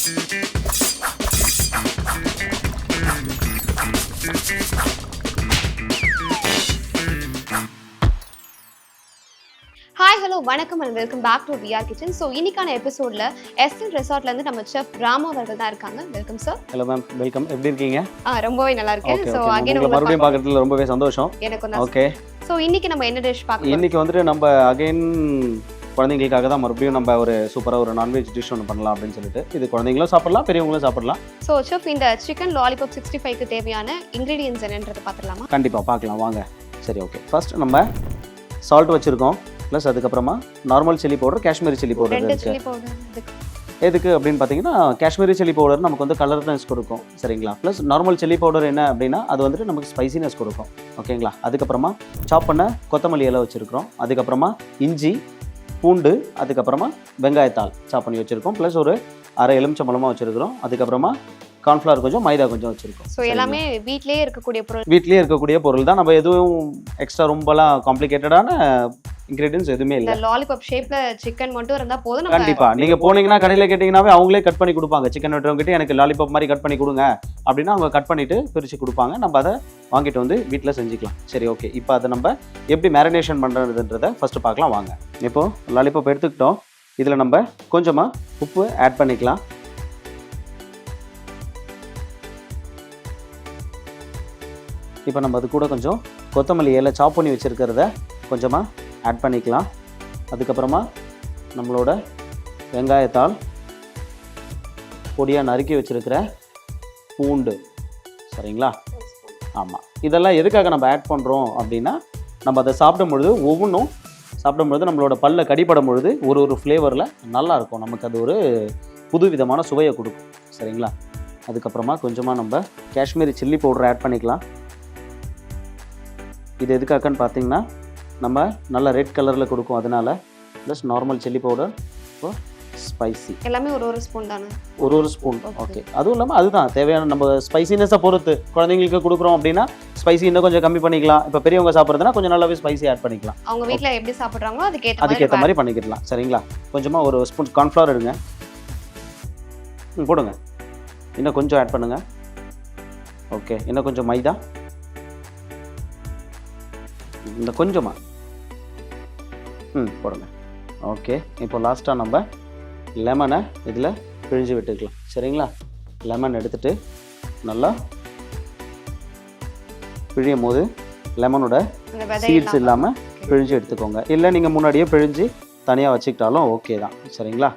Hi hello வணக்கம் and welcome back to VR kitchen. So இன்னைக்கான எபிசோட்ல எஸ்என் ரெசார்ட்லேருந்து நம்ம செஃப் ராமா அவர்கள் தான் இருக்காங்க. Welcome sir. Hello ma'am, welcome. எப்படி இருக்கீங்க? ரொம்பவே நல்லா இருக்கேன். ஸோ அகைன் மறுபடியும் பார்க்கறதுல ரொம்பவே சந்தோஷம். எனக்கு தான். ஓகே, ஸோ இன்னைக்கு நம்ம என்ன டிஷ் பார்க்கலாம்? இன்னைக்கு வந்துட்டு நம்ம அகைன் குழந்தைங்களுக்காக தான் மறுபடியும் நம்ம ஒரு சூப்பராக ஒரு நான்வெஜ் டிஷ் ஒன்று பண்ணலாம் அப்படின்னு சொல்லிட்டு. இது குழந்தைங்களும் சாப்பிடலாம், பெரியவங்களும் சாப்பிடலாம். ஸோ செஃப், இந்த சிக்கன் லாலிபாப் 65க்கு தேவையான இன்க்ரீடியன்ஸ் என்னன்றது பார்த்துலாமா? கண்டிப்பாக பார்க்கலாம் வாங்க. சரி, ஓகே. ஃபர்ஸ்ட் நம்ம சால்ட் வச்சுருக்கோம், ப்ளஸ் அதுக்கப்புறமா normal chilli powder, Kashmiri chilli powder இருக்குது. எதுக்கு அப்படின்னு பார்த்தீங்கன்னா, காஷ்மீரி சில்லி பவுடர் நமக்கு வந்து கலர்னஸ் கொடுக்கும், சரிங்களா? ப்ளஸ் நார்மல் சில்லி பவுடர் என்ன அப்படின்னா அது வந்துட்டு நமக்கு ஸ்பைசினஸ் கொடுக்கும், ஓகேங்களா? அதுக்கப்புறமா சாப் பண்ண கொத்தமல்லி இலை வச்சுருக்கிறோம், அதுக்கப்புறமா இஞ்சி, பூண்டு, அதுக்கப்புறமா வெங்காயத்தாள் சாப் பண்ணி வச்சுருக்கோம், ப்ளஸ் ஒரு அரை எலுமிச்சம்பழமாக வச்சுருக்கிறோம், அதுக்கப்புறமா கார்ன்ஃப்ளவர் கொஞ்சம், மைதா கொஞ்சம் வச்சுருக்கோம். ஸோ எல்லாமே வீட்லேயே இருக்கக்கூடிய பொருள் தான். நம்ம எதுவும் எக்ஸ்ட்ரா ரொம்பலாம் காம்ப்ளிகேட்டடான இன்கிரீடியன்ஸ் எதுவுமே இல்லை. லாலிபாப் ஷேப்ல சிக்கன் மட்டும் இருந்தால் போதும். கண்டிப்பா நீங்க போனீங்கன்னா கடையில் கேட்டீங்கன்னாவே அவங்களே கட் பண்ணி கொடுப்பாங்க. சிக்கன் வெட்டுறவங்க எனக்கு லாலிபாப் மாதிரி கட் பண்ணி கொடுங்க அப்படின்னா அவங்க கட் பண்ணிட்டு பிரித்து கொடுப்பாங்க. நம்ம அதை வாங்கிட்டு வந்து வீட்டில் செஞ்சுக்கலாம். சரி, ஓகே. இப்போ அதை நம்ம எப்படி மேரினேஷன் பண்ணுறதுன்றதை ஃபர்ஸ்ட் பார்க்கலாம் வாங்க. இப்போது லாலிபாப் எடுத்துக்கிட்டோம். இதில் நம்ம கொஞ்சமாக உப்பு ஆட் பண்ணிக்கலாம். இப்போ நம்ம அது கூட கொஞ்சம் கொத்தமல்லி இலை சாப் பண்ணி வச்சுருக்கிறத கொஞ்சமாக ஆட் பண்ணிக்கலாம். அதுக்கப்புறமா நம்மளோட வெங்காயத்தாள், பொடியாக நறுக்கி வச்சுருக்கிற பூண்டு, சரிங்களா? ஆமாம். இதெல்லாம் எதுக்காக நம்ம ஆட் பண்ணுறோம் அப்படின்னா, நம்ம அதை சாப்பிடும்பொழுது ஒவ்வொன்றும் சாப்பிடும்பொழுது நம்மளோட பல்ல கடிப்படும் பொழுது ஒரு ஃப்ளேவரில் நல்லாயிருக்கும். நமக்கு அது ஒரு புது விதமான சுவையை கொடுக்கும், சரிங்களா? அதுக்கப்புறமா கொஞ்சமாக நம்ம காஷ்மீரி சில்லி பவுடர் ஆட் பண்ணிக்கலாம். இது எதுக்காகன்னு பார்த்தீங்கன்னா, நம்ம நல்லா ரெட் கலரில் கொடுக்கும் அதனால. ப்ளஸ் நார்மல் சில்லி பவுடர், இப்போ ஸ்பைசி எல்லாமே ஒரு ஸ்பூன் தானே? ஒரு ஸ்பூன். ஓகே. அதுவும் இல்லாமல் அதுதான் தேவையான நம்ம ஸ்பைசினஸை பொறுத்து. குழந்தைங்களுக்கு கொடுக்குறோம் அப்படின்னா ஸ்பைசி இன்னும் கொஞ்சம் கம்மி பண்ணிக்கலாம். இப்போ பெரியவங்க சாப்பிட்றதுனா கொஞ்சம் நல்லாவே ஸ்பைசி ஆட் பண்ணிக்கலாம். அவங்க வீட்டில் எப்படி சாப்பிட்றாங்களோ அதுக்கேற்ற மாதிரி பண்ணிக்கலாம், சரிங்களா? கொஞ்சமாக ஒரு ஸ்பூன் கார்ன்ஃப்ளவர் எடுங்க, போடுங்க. இன்னும் கொஞ்சம் ஆட் பண்ணுங்கள். ஓகே. இன்னும் கொஞ்சம் மைதா, இந்த கொஞ்சமாக போடுங்க. ஓகே. இப்போ லாஸ்ட்டாக நம்ம லெமனை இதில் பிழிஞ்சு விட்டுக்கலாம், சரிங்களா? லெமன் எடுத்துகிட்டு நல்லா பிழியும் போது லெமனோட சீட்ஸ் இல்லாமல் பிழிஞ்சு எடுத்துக்கோங்க. இல்லை நீங்கள் முன்னாடியே பிழிஞ்சு தனியாக வச்சுக்கிட்டாலும் ஓகே தான், சரிங்களா?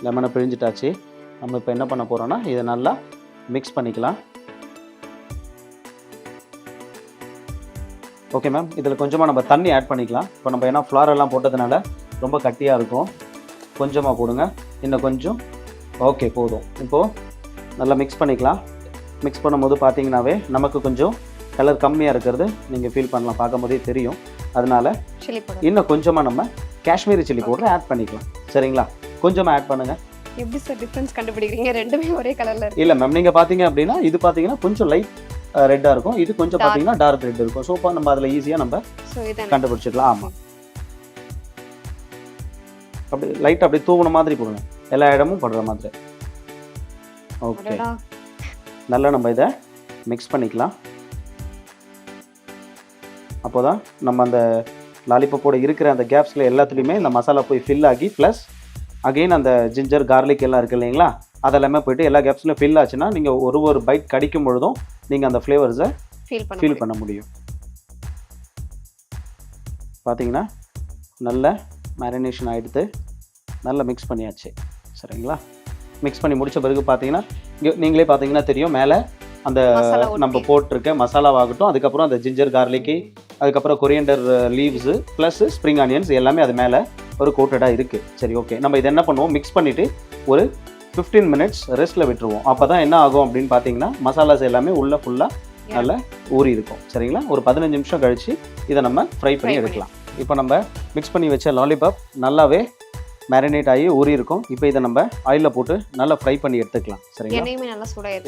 லெமனை பிழிஞ்சிட்டாச்சு. நம்ம இப்போ என்ன பண்ண போகிறோன்னா இதை நல்லா மிக்ஸ் பண்ணிக்கலாம். Okay ma'am. இதில் கொஞ்சமாக நம்ம தண்ணி ஆட் பண்ணிக்கலாம். இப்போ நம்ம ஏன்னா ஃப்ளாரெல்லாம் போட்டதுனால ரொம்ப கட்டியாக இருக்கும். கொஞ்சமாக போடுங்க, இன்னும் கொஞ்சம். ஓகே, போதும். இப்போது நல்லா மிக்ஸ் பண்ணிக்கலாம். மிக்ஸ் பண்ணும்போது பார்த்தீங்கன்னாவே நமக்கு கொஞ்சம் கலர் கம்மியாக இருக்கிறது நீங்கள் ஃபீல் பண்ணலாம், பார்க்கும் போதே தெரியும். அதனால இன்னும் கொஞ்சமாக நம்ம காஷ்மீரி சில்லி பவுடர் ஆட் பண்ணிக்கலாம், சரிங்களா? கொஞ்சமாக ஆட் பண்ணுங்கள். எப்படி சார் டிஃப்ரென்ஸ் கண்டுபிடிக்கிறீங்க? ரெண்டுமே ஒரே கலரில் இல்லை மேம், நீங்கள் பார்த்தீங்க அப்படின்னா இது பார்த்தீங்கன்னா கொஞ்சம் லைட் ரெட்டாக இருக்கும், இது கொஞ்சம் பார்த்தீங்கன்னா டார்க் ரெட் இருக்கும். ஸோ நம்ம அதில் ஈஸியாக நம்ம கண்டுபிடிச்சிக்கலாம். ஆமாம். அப்படி லைட்டாக அப்படி தூவுன மாதிரி போடுங்க, எல்லா இடமும் படுற மாதிரி. ஓகே. நல்லா நம்ம இதை மிக்ஸ் பண்ணிக்கலாம். அப்போ தான் நம்ம அந்த லாலிபாப்போட இருக்கிற அந்த கேப்ஸில் எல்லாத்துலேயுமே இந்த மசாலா போய் ஃபில் ஆகி, ப்ளஸ் அகெயின் அந்த ஜிஞ்சர் கார்லிக் எல்லாம் இருக்குது இல்லைங்களா, அதெல்லாமே போய்ட்டு எல்லா கேப்ஸ்லையும் ஃபில் ஆச்சுன்னா நீங்கள் ஒரு பைட் கடிக்கும் பொழுதும் நீங்கள் அந்த ஃப்ளேவர்ஸை ஃபீல் பண்ண முடியும். பார்த்தீங்கன்னா நல்ல மேரினேஷன் ஆகிடுது, நல்லா மிக்ஸ் பண்ணியாச்சு, சரிங்களா? மிக்ஸ் பண்ணி முடித்த பிறகு பார்த்தீங்கன்னா நீங்களே பார்த்தீங்கன்னா தெரியும், மேலே அந்த நம்ம போட்டிருக்க மசாலாவாகட்டும், அதுக்கப்புறம் அந்த ஜிஞ்சர் கார்லிக்கு, அதுக்கப்புறம் coriander leaves plus spring onions எல்லாமே அது மேலே ஒரு கோட்டடாக இருக்குது. சரி, ஓகே. நம்ம இதை என்ன பண்ணுவோம், மிக்ஸ் பண்ணிவிட்டு ஒரு 15 மினிட்ஸ் ரெஸ்ட்டில் விட்டுருவோம். அப்போ தான் என்ன ஆகும் அப்படின்னு பார்த்தீங்கன்னா மசாலாஸ் எல்லாமே உள்ளே ஃபுல்லாக நல்லா ஊறி இருக்கும், சரிங்களா? ஒரு 15 நிமிஷம் கழித்து இதை நம்ம ஃப்ரை பண்ணி எடுக்கலாம். இப்போ நம்ம மிக்ஸ் பண்ணி வச்ச லாலிபாப் நல்லாவே மேரினேட் ஆகி ஊறி இருக்கும். இப்போ இதை நம்ம ஆயிலில் போட்டு நல்லா ஃப்ரை பண்ணி எடுத்துக்கலாம், சரிங்களா?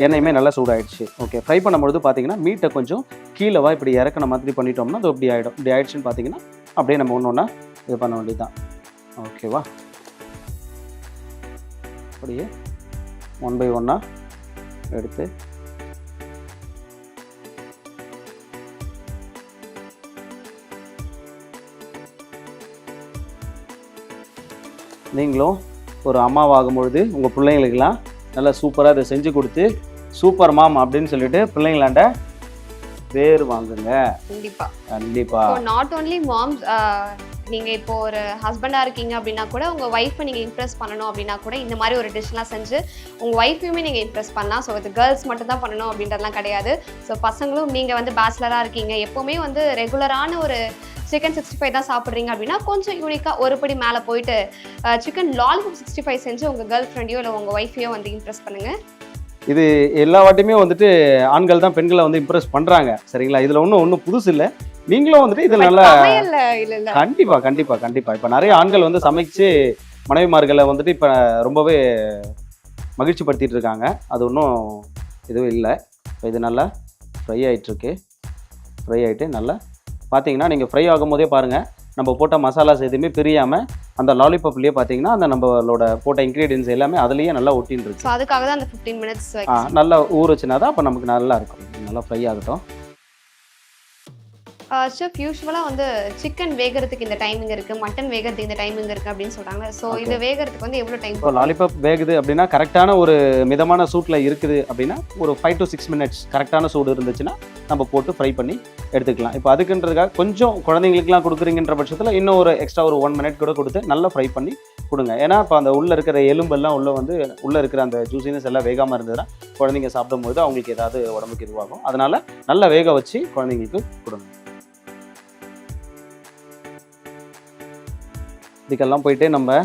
எண்ணெயுமே நல்லா சூடாயிடுச்சு. ஓகே. ஃப்ரை பண்ணும்பொழுது பார்த்தீங்கன்னா மீட்டை கொஞ்சம் கீழவா இப்படி இறக்கின மாதிரி பண்ணிட்டோம்னா அது இப்படி ஆகிடும். இப்படி ஆயிடுச்சுன்னு பார்த்தீங்கன்னா அப்படியே நம்ம ஒன்று ஒன்றா இது பண்ண வேண்டியது தான். ஓகேவா? அப்படியே ஒன் பை ஒன்னாக எடுத்து நீங்களும் ஒரு அம்மாவாகும் பொழுது உங்கள் பிள்ளைங்களுக்கெல்லாம் நல்லா சூப்பராக இதை செஞ்சு கொடுத்து சூப்பர் மாம் அப்படின்னு சொல்லிட்டு பிள்ளைங்களாண்ட பேர் வாங்குங்க. கண்டிப்பா கண்டிப்பா. நாட் ஓன்லி மாம்ஸ், நீங்க இப்போ ஒரு ஹஸ்பண்டா இருக்கீங்க அப்படின்னா கூட உங்க ஒய்ஃபை நீங்க இம்ப்ரெஸ் பண்ணணும் அப்படின்னா கூட இந்த மாதிரி ஒரு டிஷ்லாம் செஞ்சு உங்க ஒய்ஃபையுமே நீங்க இம்ப்ரெஸ் பண்ணலாம். ஸோ இது கேர்ள்ஸ் மட்டும் தான் பண்ணணும் அப்படின்றதுலாம் கிடையாது. ஸோ பசங்களும் நீங்க வந்து பேச்சுலரா இருக்கீங்க, எப்பவுமே வந்து ரெகுலரான ஒரு சிக்கன் 65 தான் சாப்பிட்றீங்க அப்படின்னா கொஞ்சம் யூனிக்காக ஒரு படி மேலே போயிட்டு சிக்கன் லாலிபாப் 65 செஞ்சு உங்கள் கேர்ள் ஃப்ரெண்டையோ இல்லை உங்கள் ஒய்ஃபையோ வந்து இம்ப்ரெஸ் பண்ணுங்கள். இது எல்லா வாட்டியுமே வந்துட்டு ஆண்கள் தான் பெண்களை வந்து இம்ப்ரெஸ் பண்ணுறாங்க, சரிங்களா? இதில் ஒன்றும் புதுசு இல்லை. நீங்களும் வந்துட்டு இதில் நல்லா கண்டிப்பாக கண்டிப்பாக கண்டிப்பாக இப்போ நிறைய ஆண்கள் வந்து சமைச்சு மனைவிமார்களை வந்துட்டு இப்போ ரொம்பவே மகிழ்ச்சி படுத்திட்டு இருக்காங்க. அது ஒன்றும் எதுவும் இல்லை. இப்போ இது நல்லா ஃப்ரை ஆகிட்டுருக்கு. ஃப்ரை ஆகிட்டு நல்லா பார்த்தீங்கன்னா நீங்கள் ஃப்ரை ஆகும் போதே பாருங்கள், நம்ம போட்ட மசாலாஸ் எதுவுமே பிரியாமல் அந்த லாலிபாப்லேயே பார்த்தீங்கன்னா அந்த நம்மளோட போட்ட இன்க்ரீடியன்ஸ் எல்லாமே அதுலேயே நல்லா ஒட்டின்னு இருக்கு. அதுக்காக தான் அந்த 15 மினிட்ஸ் நல்லா ஊறுச்சுன்னா தான் அப்போ நமக்கு நல்லா இருக்கும். நல்லா ஃப்ரை ஆகட்டும். ஷெஃப் யூஸ்வலாக வந்து சிக்கன் வேகிறதுக்கு இந்த டைமிங் இருக்குது, மட்டன் வேகிறதுக்கு இந்த டைமிங் இருக்குது அப்படின்னு சொல்கிறாங்க. ஸோ இது வேகிறதுக்கு வந்து எவ்வளோ டைம்? இப்போ லாலிபாப் வேகுது அப்படின்னா கரெக்டான ஒரு மிதமான சூட்டில் இருக்குது அப்படின்னா ஒரு 5 to 6 minutes கரெக்டான சூடு இருந்துச்சுன்னா நம்ம போட்டு ஃப்ரை பண்ணி எடுத்துக்கலாம். இப்போ அதுக்குன்றதுக்காக கொஞ்சம் குழந்தைங்களுக்குலாம் கொடுக்குறீங்கன்ற பட்சத்தில் இன்னும் ஒரு எக்ஸ்ட்ரா ஒரு 1 minute கூட கொடுத்து நல்லா ஃப்ரை பண்ணி கொடுங்க. ஏன்னா இப்போ அந்த உள்ளே இருக்கிற எலும்பெல்லாம் உள்ளே இருக்கிற அந்த ஜூசினஸ் எல்லாம் வேகாமல் இருந்ததுன்னா குழந்தைங்க சாப்பிடும்போது அவங்களுக்கு ஏதாவது உடம்புக்கு இதுவாகும். அதனால் நல்லா வேக வச்சு குழந்தைங்களுக்கு கொடுங்க. இதுக்கெல்லாம் போயிட்டு நம்ம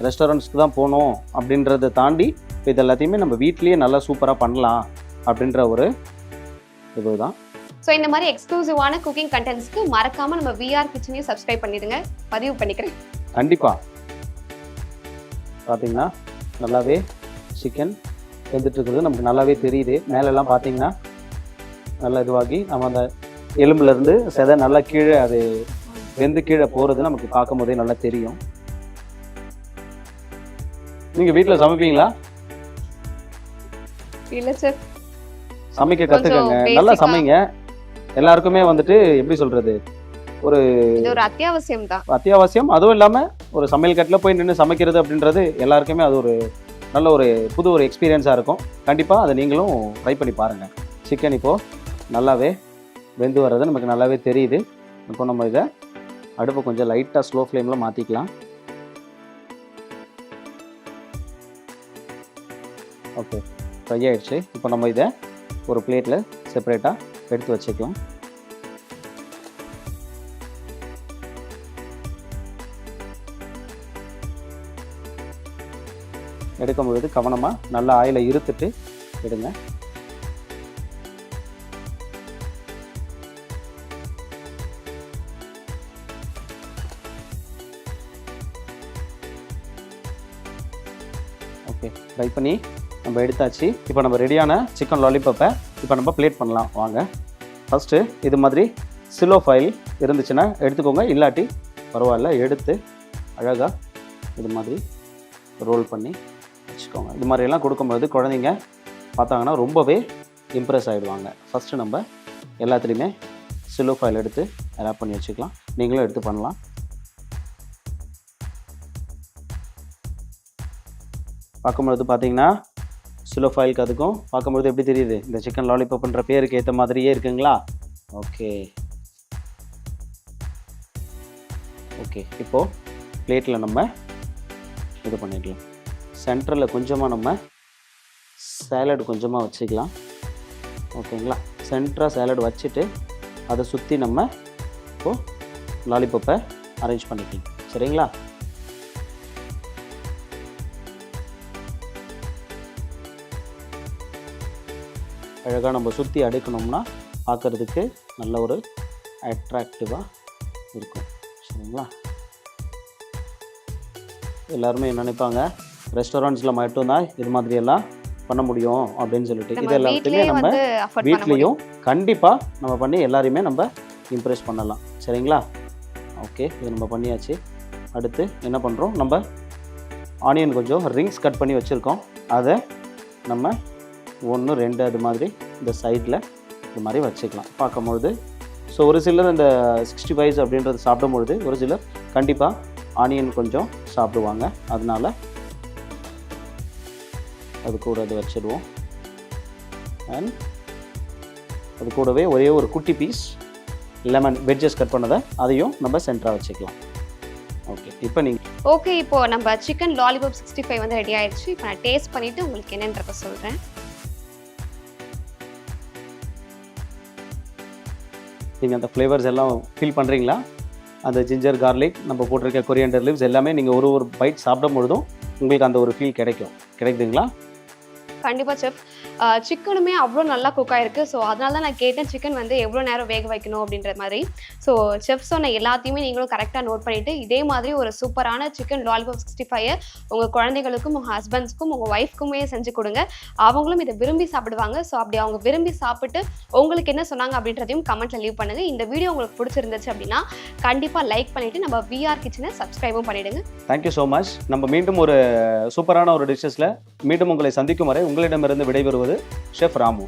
ரெஸ்டாரண்ட்ஸ்க்கு தான் போகணும் அப்படின்றத தாண்டி இப்போ இது எல்லாத்தையுமே நம்ம வீட்லேயே நல்லா சூப்பராக பண்ணலாம் அப்படின்ற ஒரு இதுதான். ஸோ இந்த மாதிரி எக்ஸ்க்ளூசிவான குக்கிங் கண்டென்ட்ஸ்க்கு மறக்காமல் நம்ம VR கிச்சனையும் சப்ஸ்கிரைப் பண்ணிடுங்க, பதிவு பண்ணிக்கிறேன். கண்டிப்பாக. பார்த்தீங்கன்னா நல்லாவே சிக்கன் வெந்துட்டு இருக்கிறது நமக்கு நல்லாவே தெரியுது. மேலெல்லாம் பார்த்தீங்கன்னா நல்லா இதுவாகி நம்ம அந்த எலும்புலேருந்து செதை நல்லா கீழே அது வெந்து கீழே போகிறது நமக்கு பார்க்கும் போதே நல்லா தெரியும். நீங்கள் வீட்டில் சமைப்பீங்களா? இல்லை சார். சமைக்க கற்றுக்கங்க, நல்லா சமைங்க. எல்லாருக்குமே வந்துட்டு எப்படி சொல்கிறது, ஒரு அத்தியாவசியம் தான். அத்தியாவசியம். அதுவும் இல்லாமல் ஒரு சமையல் கட்டில் போய் நின்று சமைக்கிறது அப்படின்றது எல்லாருக்குமே அது ஒரு நல்ல ஒரு புது ஒரு எக்ஸ்பீரியன்ஸாக இருக்கும். கண்டிப்பாக அதை நீங்களும் ட்ரை பண்ணி பாருங்கள். சிக்கன் இப்போது நல்லாவே வெந்து வர்றது நமக்கு நல்லாவே தெரியுது. இப்போ நம்ம இதை அடுப்பை கொஞ்சம் லைட்டாக ஸ்லோ ஃப்ளேமில் மாற்றிக்கலாம். ஓகே, ஃப்ரை ஆகிடுச்சு. இப்போ நம்ம இதை ஒரு பிளேட்டில் செப்பரேட்டாக எடுத்து வச்சுக்கலாம். எடுக்கும்பொழுது கவனமாக நல்லா ஆயிலை இருத்துட்டு எடுங்க. ஓகே, ஃப்ரை பண்ணி நம்ம எடுத்தாச்சு. இப்போ நம்ம ரெடியான சிக்கன் லாலிபாப்பை இப்போ நம்ம பிளேட் பண்ணலாம் வாங்க. ஃபஸ்ட்டு இது மாதிரி சிலோ ஃபைல் இருந்துச்சுன்னா எடுத்துக்கோங்க, இல்லாட்டி பரவாயில்ல. எடுத்து அழகாக இது மாதிரி ரோல் பண்ணி வச்சுக்கோங்க. இது மாதிரியெல்லாம் கொடுக்கும்போது குழந்தைங்க பார்த்தாங்கன்னா ரொம்பவே இம்ப்ரெஸ் ஆகிடுவாங்க. ஃபஸ்ட்டு நம்ம எல்லாத்துலேயுமே சிலோ ஃபைல் எடுத்து ரேப் பண்ணி வச்சுக்கலாம். நீங்களும் எடுத்து பண்ணலாம். பார்க்கும்பொழுது பார்த்தீங்கன்னா சிலோ ஃபைலுக்கு அதுக்கும் பார்க்கும்பொழுது எப்படி தெரியுது, இந்த சிக்கன் லாலிபாப்ன்ற பேருக்கு ஏற்ற மாதிரியே இருக்குங்களா? ஓகே ஓகே, இப்போது பிளேட்டில் நம்ம இது பண்ணிக்கலாம். சென்டரில் கொஞ்சமாக நம்ம சேலட் கொஞ்சமாக வச்சுக்கலாம். ஓகேங்களா? சென்டராக சேலட் வச்சுட்டு அதை சுற்றி நம்ம இப்போது லாலிபாப்பை அரேஞ்ச் பண்ணிக்கலாம். சரிங்களா? அழகாக நம்ம சுற்றி அடுக்கணும்னா பார்க்குறதுக்கு நல்ல ஒரு அட்ராக்டிவாக இருக்கும். சரிங்களா? எல்லாருமே என்ன நினைப்பாங்க, ரெஸ்டாரண்ட்ஸில் மட்டும்தான் இது மாதிரியெல்லாம் பண்ண முடியும் அப்படின்னு சொல்லிட்டு. இது எல்லாத்தையுமே நம்ம வீட்லேயும் கண்டிப்பாக நம்ம பண்ணி எல்லாரையுமே நம்ம இம்ப்ரெஸ் பண்ணலாம். சரிங்களா? ஓகே, இது நம்ம பண்ணியாச்சு. அடுத்து என்ன பண்ணுறோம், நம்ம ஆனியன் கொஞ்சம் ரிங்ஸ் கட் பண்ணி வச்சுருக்கோம், அதை நம்ம 1 2 அது மாதிரி இந்த சைடில் இது மாதிரி வச்சுக்கலாம் பார்க்கும்பொழுது. ஸோ ஒரு சிலர் இந்த 65 அப்படின்றது சாப்பிடும்பொழுது ஒரு சிலர் கண்டிப்பாக ஆனியன் கொஞ்சம் சாப்பிடுவாங்க. அதனால அது கூட அது வச்சுடுவோம். அண்ட் அது கூடவே ஒரே ஒரு குட்டி பீஸ் லெமன் வெஜ்ஜஸ் கட் பண்ணதை அதையும் நம்ம சென்டராக வச்சுக்கலாம். ஓகே, இப்போ நீங்கள் ஓகே, இப்போ நம்ம சிக்கன் லாலிபாப் 65 வந்து ரெடி ஆயிடுச்சு. இப்போ நான் டேஸ்ட் பண்ணிவிட்டு உங்களுக்கு என்னன்றதை சொல்கிறேன். நீங்கள் அந்த ஃப்ளேவர்ஸ் எல்லாம் ஃபீல் பண்ணுறீங்களா? அந்த ஜிஞ்சர் கார்லிக் நம்ம போட்டிருக்க கொரியாண்டர் லீவ்ஸ் எல்லாமே நீங்கள் ஒரு பைட் சாப்பிடும் பொழுதும் உங்களுக்கு அந்த ஒரு ஃபீல் கிடைக்குதுங்களா? கண்டிப்பாக செஃப். சிக்கனுமே அவ்வளோ நல்லா குக் ஆயிருக்கு. ஸோ அதனால தான் நான் கேட்டேன் சிக்கன் வந்து எவ்வளோ நேரம் வேக வைக்கணும் அப்படின்ற மாதிரி. ஸோ செஃப் சொன்ன எல்லாத்தையுமே நீங்களும் கரெக்டாக நோட் பண்ணிவிட்டு இதே மாதிரி ஒரு சூப்பரான சிக்கன் லாலிபாப் 65 உங்கள் குழந்தைகளுக்கும் உங்கள் ஹஸ்பண்ட்ஸ்க்கும் உங்கள் ஒய்ஃப்க்குமே செஞ்சு கொடுங்க. அவங்களும் இதை விரும்பி சாப்பிடுவாங்க. ஸோ அப்படி அவங்க விரும்பி சாப்பிட்டு உங்களுக்கு என்ன சொன்னாங்க அப்படின்றதையும் கமெண்ட்டில் லீவ் பண்ணுங்கள். இந்த வீடியோ உங்களுக்கு பிடிச்சிருந்துச்சு அப்படின்னா கண்டிப்பாக லைக் பண்ணிவிட்டு நம்ம விஆர் கிச்சனை சப்ஸ்கிரைபும் பண்ணிவிடுங்க. Thank you so much. நம்ம மீண்டும் ஒரு சூப்பரான ஒரு டிஷ்ஷஸில் மீண்டும் உங்களை சந்திக்கும் வரை உங்களிடமிருந்து விடைபெறுவது ஷெஃப் ராமு.